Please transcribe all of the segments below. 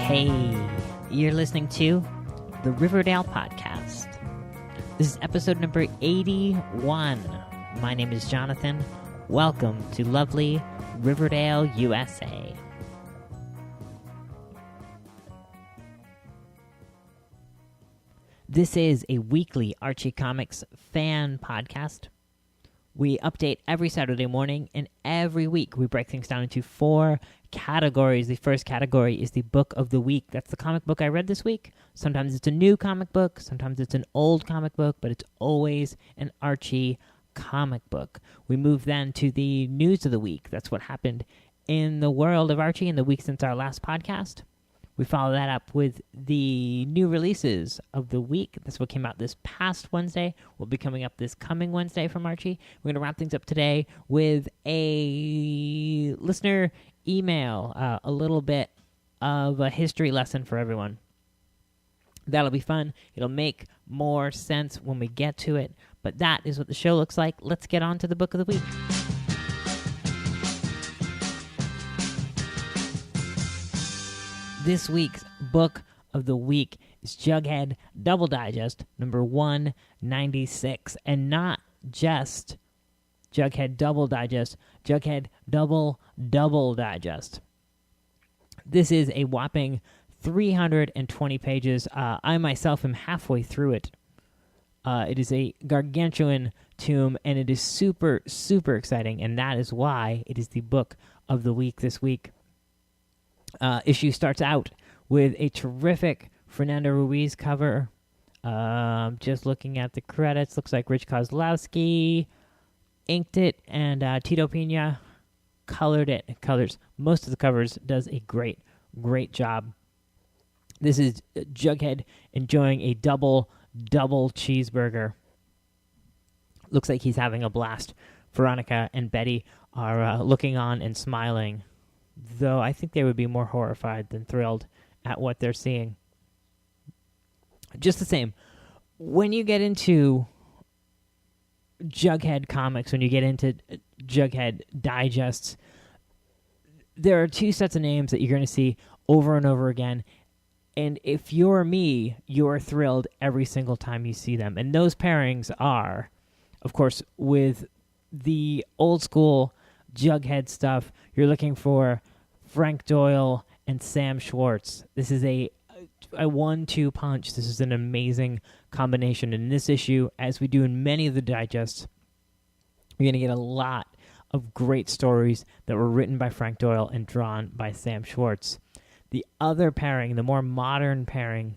Hey, you're listening to the Riverdale podcast. This is episode number 81. My name is Jonathan. Welcome to lovely Riverdale, USA. This is a weekly Archie Comics fan podcast. We update every Saturday morning, and every week we break things down into 4 categories. The first category is the book of the week. That's the comic book I read this week. Sometimes it's a new comic book, sometimes it's an old comic book, but it's always an Archie comic book. We move then to the news of the week. That's what happened in the world of Archie in the week since our last podcast. We follow that up with the new releases of the week. That's what came out this past Wednesday. Will be coming up this coming Wednesday from Archie. We're going to wrap things up today with a listener email, a little bit of a history lesson for everyone. That'll be fun. It'll make more sense when we get to it. But that is what the show looks like. Let's get on to the book of the week. This week's book of the week is Jughead Double Digest, number 196. And not just Jughead Double Digest, Jughead Double Digest. This is a whopping 320 pages. I myself am halfway through it. It is a gargantuan tome, and it is super, super exciting, and that is why it is the book of the week this week. Issue starts out with a terrific Fernando Ruiz cover. Just looking at the credits, looks like Rich Kozlowski inked it, and Tito Pena colored it. Colors most of the covers, does a great job. This is Jughead enjoying a double cheeseburger. Looks like he's having a blast. Veronica and Betty are looking on and smiling, though I think they would be more horrified than thrilled at what they're seeing. Just the same, when you get into Jughead comics, when you get into Jughead digests, there are 2 sets of names that you're going to see over and over again. And if you're me, you're thrilled every single time you see them. And those pairings are, of course, with the old school Jughead stuff, you're looking for Frank Doyle and Sam Schwartz. This is a 1-2 punch. This is an amazing combination. In this issue, as we do in many of the digests, you're going to get a lot of great stories that were written by Frank Doyle and drawn by Sam Schwartz. The other pairing, the more modern pairing,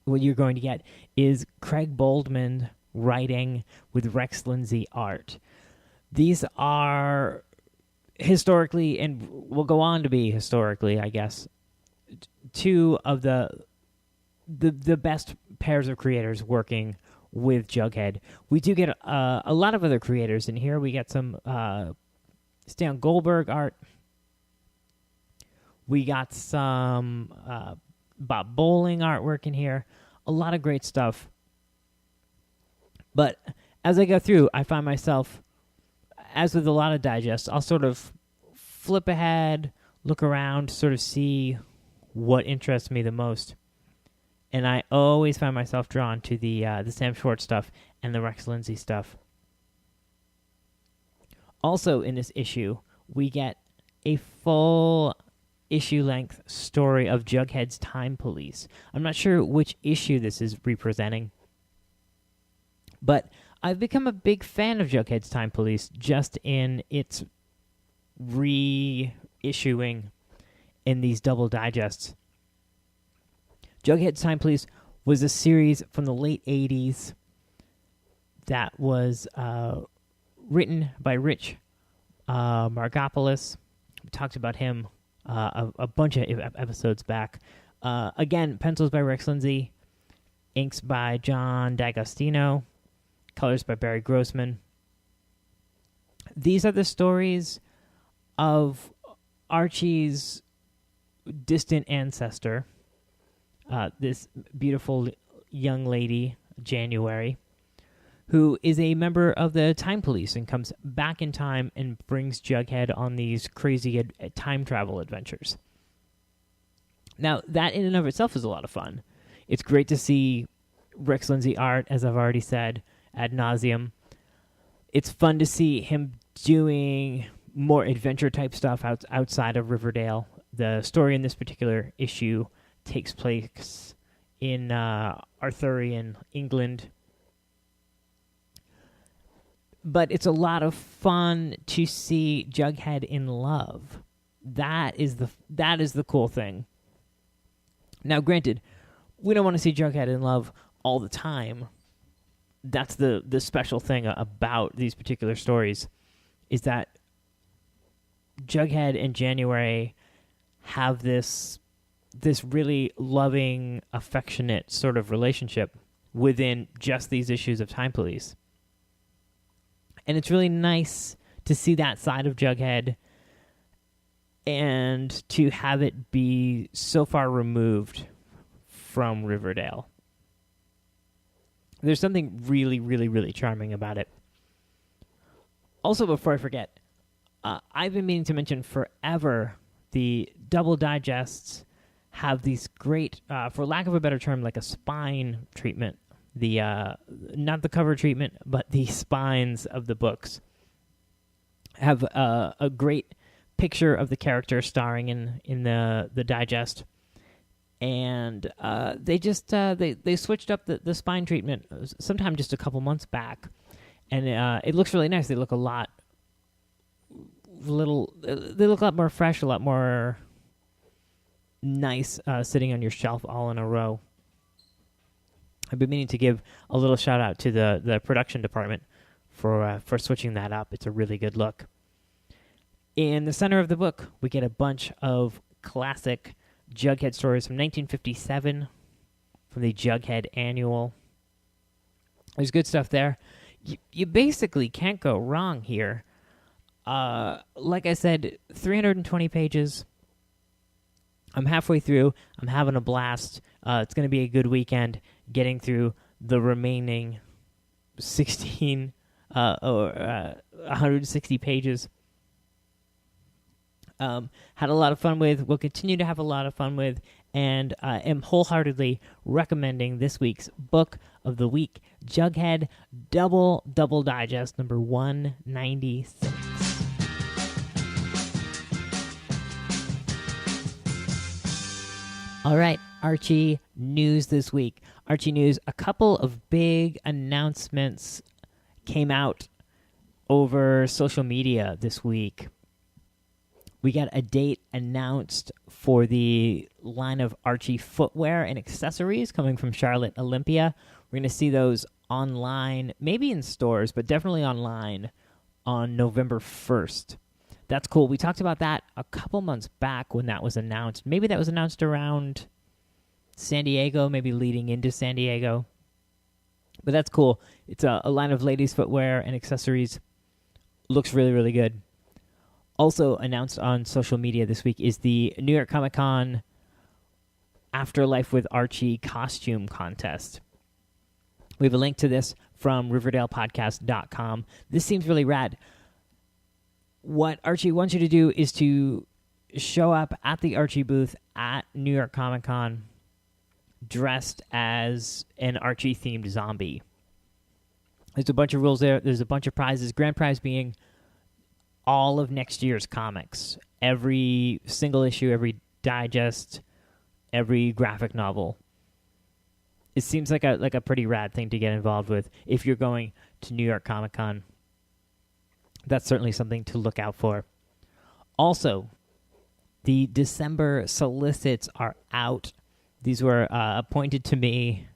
what you're going to get is Craig Boldman writing with Rex Lindsay art. These are historically, and will go on to be historically, I guess, 2 of the best pairs of creators working with Jughead. We do get a lot of other creators in here. We get some Stan Goldberg art. We got some Bob Bowling artwork in here. A lot of great stuff. But as I go through, I find myself, as with a lot of digests, I'll sort of flip ahead, look around, sort of see what interests me the most. And I always find myself drawn to the Sam Schwartz stuff and the Rex Lindsay stuff. Also in this issue, we get a full issue-length story of Jughead's Time Police. I'm not sure which issue this is representing, but I've become a big fan of Jughead's Time Police just in its reissuing in these double digests. Jughead's Time Police was a series from the late 80s that was written by Rich Margopoulos. We talked about him a bunch of episodes back. Again, pencils by Rex Lindsay, inks by John D'Agostino, colors by Barry Grossman. These are the stories of Archie's distant ancestor, this beautiful young lady, January, who is a member of the Time Police and comes back in time and brings Jughead on these crazy time travel adventures. Now, that in and of itself is a lot of fun. It's great to see Rex Lindsay art, as I've already said ad nauseum. It's fun to see him doing more adventure type stuff outside of Riverdale. The story in this particular issue takes place in Arthurian England. But it's a lot of fun to see Jughead in love. That is the cool thing. Now, granted, we don't want to see Jughead in love all the time. That's the special thing about these particular stories, is that Jughead and January have this really loving, affectionate sort of relationship within just these issues of Time Police. And it's really nice to see that side of Jughead and to have it be so far removed from Riverdale. There's something really, really, really charming about it. Also, before I forget, I've been meaning to mention forever the double digests have these great, for lack of a better term, like a spine treatment. The not the cover treatment, but the spines of the books have a great picture of the character starring in the digest. And they just they switched up the spine treatment sometime just a couple months back, and it looks really nice. They look a lot more fresh, a lot more nice sitting on your shelf all in a row. I've been meaning to give a little shout out to the production department for switching that up. It's a really good look. In the center of the book, we get a bunch of classic Jughead stories from 1957 from the Jughead Annual. There's good stuff there. You basically can't go wrong here. Like I said, 320 pages. I'm halfway through. I'm having a blast. It's going to be a good weekend getting through the remaining 160 pages. Had a lot of fun with, will continue to have a lot of fun with, and am wholeheartedly recommending this week's book of the week, Jughead Double Digest number 196. All right, Archie news this week. Archie news, a couple of big announcements came out over social media this week. We got a date announced for the line of Archie footwear and accessories coming from Charlotte Olympia. We're going to see those online, maybe in stores, but definitely online on November 1st. That's cool. We talked about that a couple months back when that was announced. Maybe that was announced around San Diego, maybe leading into San Diego. But that's cool. It's a line of ladies' footwear and accessories. Looks really, really good. Also announced on social media this week is the New York Comic Con Afterlife with Archie costume contest. We have a link to this from RiverdalePodcast.com. This seems really rad. What Archie wants you to do is to show up at the Archie booth at New York Comic Con dressed as an Archie-themed zombie. There's a bunch of rules there. There's a bunch of prizes. Grand prize being all of next year's comics. Every single issue, every digest, every graphic novel. It seems like a pretty rad thing to get involved with if you're going to New York Comic Con. That's certainly something to look out for. Also, the December solicits are out. These were pointed to me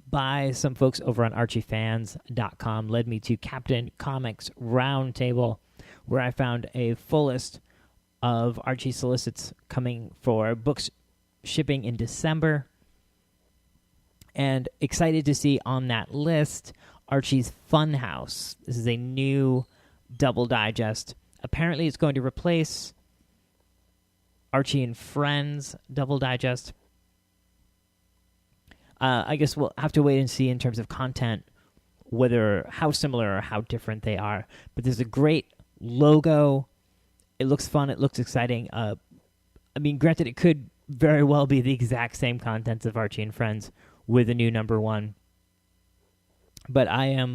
by some folks over on ArchieFans.com, led me to Captain Comics Roundtable, where I found a full list of Archie solicits coming for books shipping in December. And excited to see on that list Archie's Funhouse. This is a new double digest. Apparently it's going to replace Archie and Friends double digest. I guess we'll have to wait and see in terms of content how similar or how different they are. But there's a great logo. It looks fun. It looks exciting. I mean, granted, it could very well be the exact same contents of Archie and Friends with a new number one. But I'm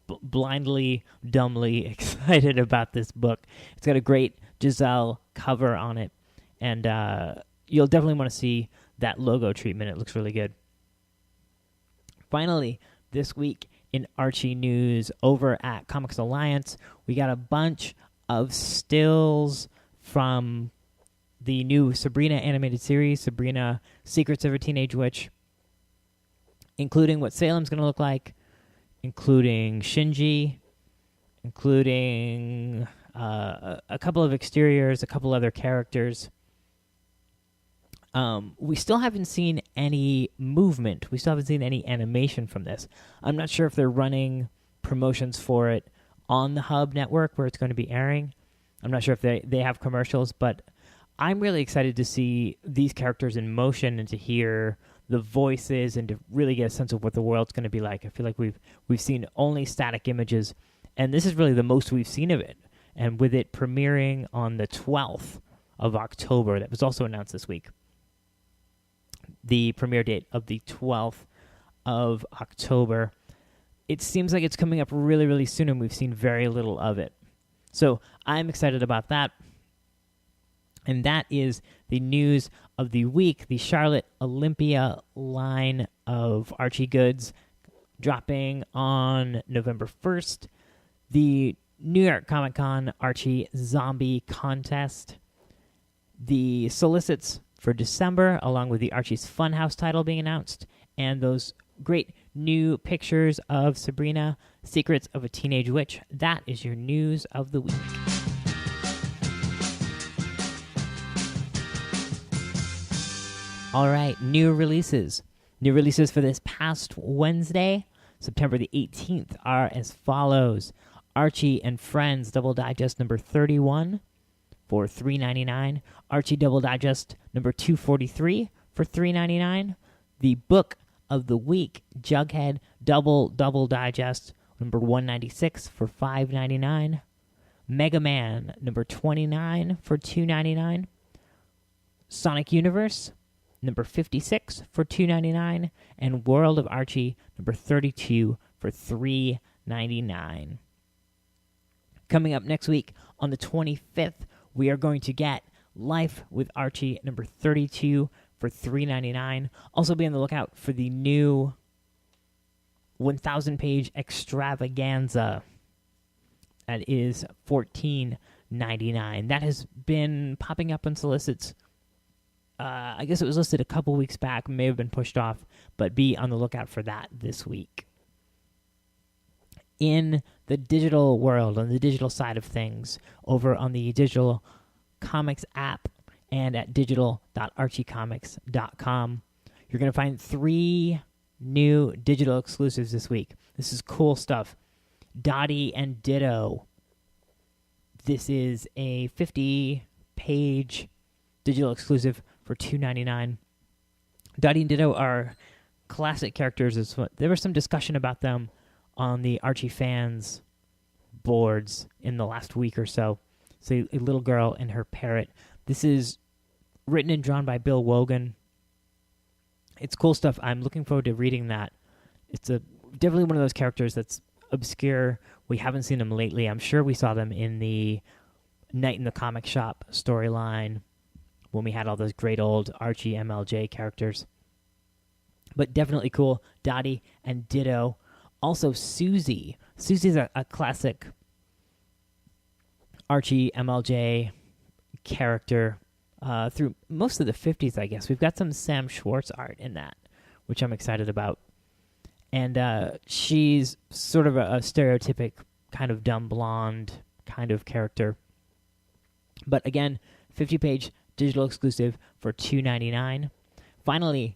blindly, dumbly excited about this book. It's got a great Giselle cover on it, and you'll definitely want to see that logo treatment. It looks really good. Finally, this week in Archie news over at Comics Alliance, we got a bunch of stills from the new Sabrina animated series, Sabrina Secrets of a Teenage Witch, including what Salem's going to look like, including Shinji, including a couple of exteriors, a couple other characters. We still haven't seen any movement. We still haven't seen any animation from this. I'm not sure if they're running promotions for it on the Hub network where it's going to be airing. I'm not sure if they have commercials, but I'm really excited to see these characters in motion and to hear the voices and to really get a sense of what the world's going to be like. I feel like we've seen only static images, and this is really the most we've seen of it. And with it premiering on the 12th of October, that was also announced this week. The premiere date of the 12th of October. It seems like it's coming up really, really soon, and we've seen very little of it. So I'm excited about that. And that is the news of the week. The Charlotte Olympia line of Archie goods dropping on November 1st. The New York Comic Con Archie Zombie Contest. The solicits for December, along with the Archie's Funhouse title being announced. And those great new pictures of Sabrina, Secrets of a Teenage Witch. That is your news of the week. All right, new releases. New releases for this past Wednesday, September the 18th, are as follows. Archie and Friends Double Digest number 31 for $3.99. Archie Double Digest number 243 for $3.99. The Book of the Week, Jughead Double Digest number 196 for $5.99. Mega Man number 29 for $2.99. Sonic Universe number 56 for $2.99, and World of Archie number 32 for $3.99. Coming up next week on the 25th, we are going to get Life with Archie number 32 for $3.99. Also be on the lookout for the new 1,000-page extravaganza. That is $14.99. That has been popping up on solicits. I guess it was listed a couple weeks back, may have been pushed off, but be on the lookout for that this week. In the digital world, on the digital side of things, over on the Digital Comics app and at digital.archiecomics.com, you're going to find 3 new digital exclusives this week. This is cool stuff. Dottie and Ditto. This is a 50-page digital exclusive for $2.99. Dottie and Ditto are classic characters. There was some discussion about them on the Archie fans boards in the last week or so. So a little girl and her parrot. This is written and drawn by Bill Wogan. It's cool stuff. I'm looking forward to reading that. It's definitely one of those characters that's obscure. We haven't seen them lately. I'm sure we saw them in the Night in the Comic Shop storyline when we had all those great old Archie MLJ characters. But definitely cool. Dottie and Ditto. Also, Susie. Susie's a classic Archie MLJ character through most of the 50s, I guess. We've got some Sam Schwartz art in that, which I'm excited about. And she's sort of a stereotypic kind of dumb blonde kind of character. But again, 50-page digital exclusive for $2.99. Finally,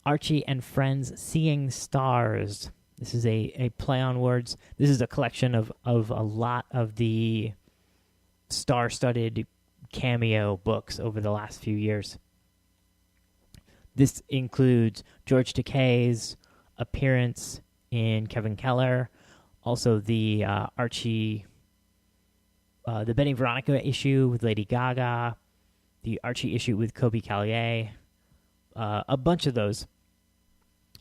Archie and Friends Seeing Stars. This is a play on words. This is a collection of a lot of the star-studded cameo books over the last few years. This includes George Takei's appearance in Kevin Keller, also the Archie the Betty and Veronica issue with Lady Gaga, the Archie issue with Kobe Callier, a bunch of those.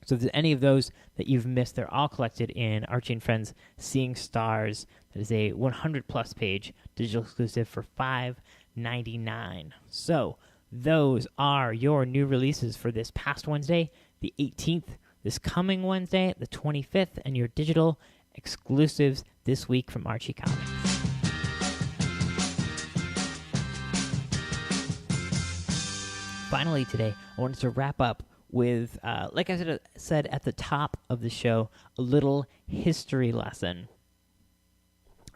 So if there's any of those that you've missed, they're all collected in Archie and Friends Seeing Stars. That is a 100-plus page digital exclusive for $5.99. So those are your new releases for this past Wednesday, the 18th, this coming Wednesday, the 25th, and your digital exclusives this week from Archie Comics. Finally today, I wanted to wrap up with, like I said at the top of the show, a little history lesson.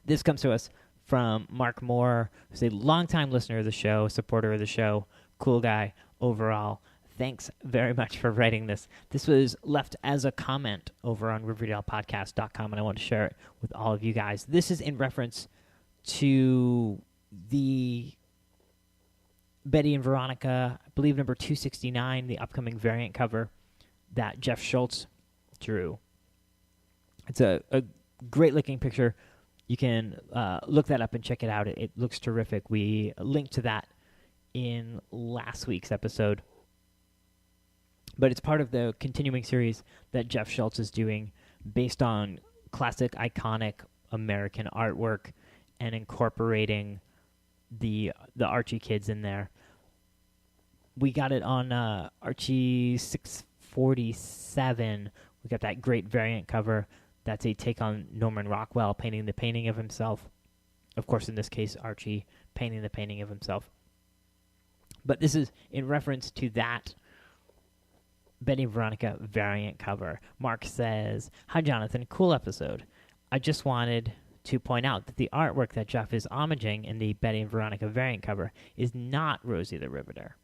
This comes to us from Mark Moore, who's a longtime listener of the show, supporter of the show, cool guy overall. Thanks very much for writing this. This was left as a comment over on RiverdalePodcast.com, and I want to share it with all of you guys. This is in reference to the Betty and Veronica, I believe number 269, the upcoming variant cover that Jeff Schultz drew. It's a great-looking picture. You can look that up and check it out. It looks terrific. We linked to that in last week's episode. But it's part of the continuing series that Jeff Schultz is doing based on classic, iconic American artwork and incorporating the Archie kids in there. We got it on Archie 647. We got that great variant cover. That's a take on Norman Rockwell painting the painting of himself. Of course, in this case, Archie painting the painting of himself. But this is in reference to that Betty and Veronica variant cover. Mark says, "Hi, Jonathan. Cool episode. I just wanted to point out that the artwork that Jeff is homaging in the Betty and Veronica variant cover is not Rosie the Riveter.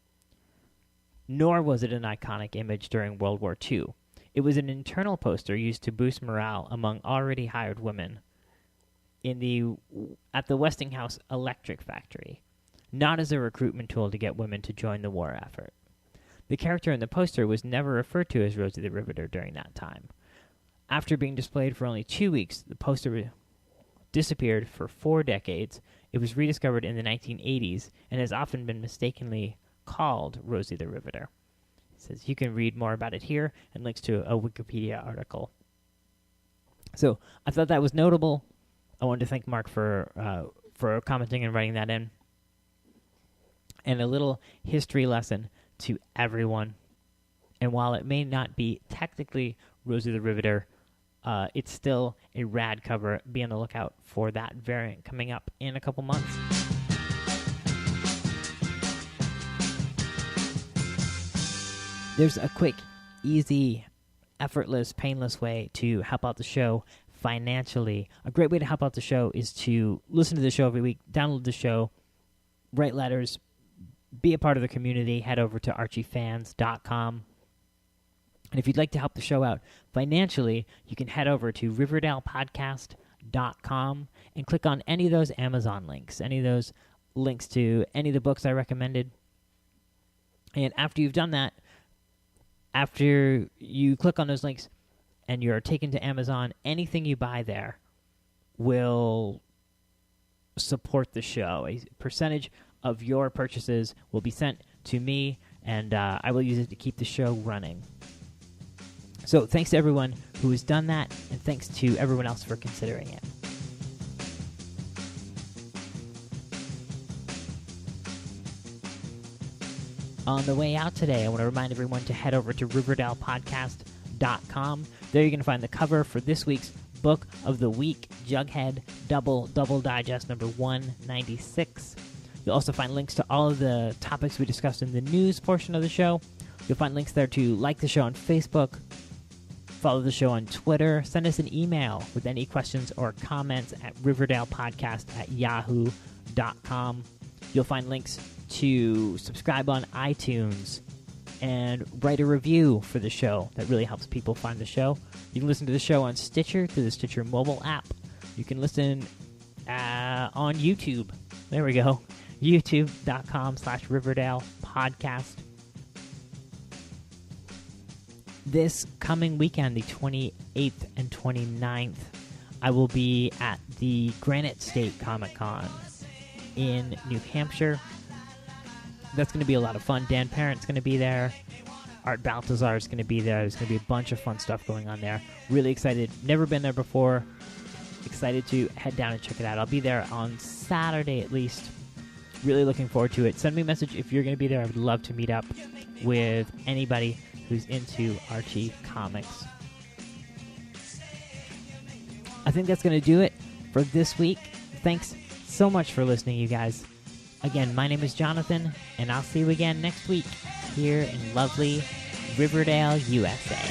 Nor was it an iconic image during World War II. It was an internal poster used to boost morale among already hired women at the Westinghouse Electric Factory, not as a recruitment tool to get women to join the war effort. The character in the poster was never referred to as Rosie the Riveter during that time. After being displayed for only 2 weeks, the poster disappeared for 4 decades. It was rediscovered in the 1980s and has often been mistakenly called Rosie the Riveter." It says you can read more about it here and links to a Wikipedia article. So I thought that was notable. I wanted to thank Mark for commenting and writing that in. And a little history lesson to everyone. And while it may not be technically Rosie the Riveter, it's still a rad cover. Be on the lookout for that variant coming up in a couple months. There's a quick, easy, effortless, painless way to help out the show financially. A great way to help out the show is to listen to the show every week, download the show, write letters, be a part of the community. Head over to archiefans.com. And if you'd like to help the show out financially, you can head over to RiverdalePodcast.com and click on any of those Amazon links, any of those links to any of the books I recommended. And after you've done that, after you click on those links and you're taken to Amazon, anything you buy there will support the show. A percentage of your purchases will be sent to me, and I will use it to keep the show running. So thanks to everyone who has done that, and thanks to everyone else for considering it. On the way out today, I want to remind everyone to head over to RiverdalePodcast.com. There you can find the cover for this week's Book of the Week, Jughead Double Digest number 196. You'll also find links to all of the topics we discussed in the news portion of the show. You'll find links there to like the show on Facebook, follow the show on Twitter, send us an email with any questions or comments at riverdalepodcast@yahoo.com. You'll find links to subscribe on iTunes and write a review for the show. That really helps people find the show. You can listen to the show on Stitcher through the Stitcher mobile app. You can listen on YouTube. There we go. youtube.com/Riverdale podcast. This coming weekend, the 28th and 29th, I will be at the Granite State Comic Con in New Hampshire. That's going to be a lot of fun. Dan Parent's going to be there. Art Baltazar is going to be there. There's going to be a bunch of fun stuff going on there. Really excited. Never been there before. Excited to head down and check it out. I'll be there on Saturday at least. Really looking forward to it. Send me a message if you're going to be there. I would love to meet up with anybody who's into Archie comics. I think that's going to do it for this week. Thanks so much for listening, you guys. Again, my name is Jonathan, and I'll see you again next week here in lovely Riverdale, USA.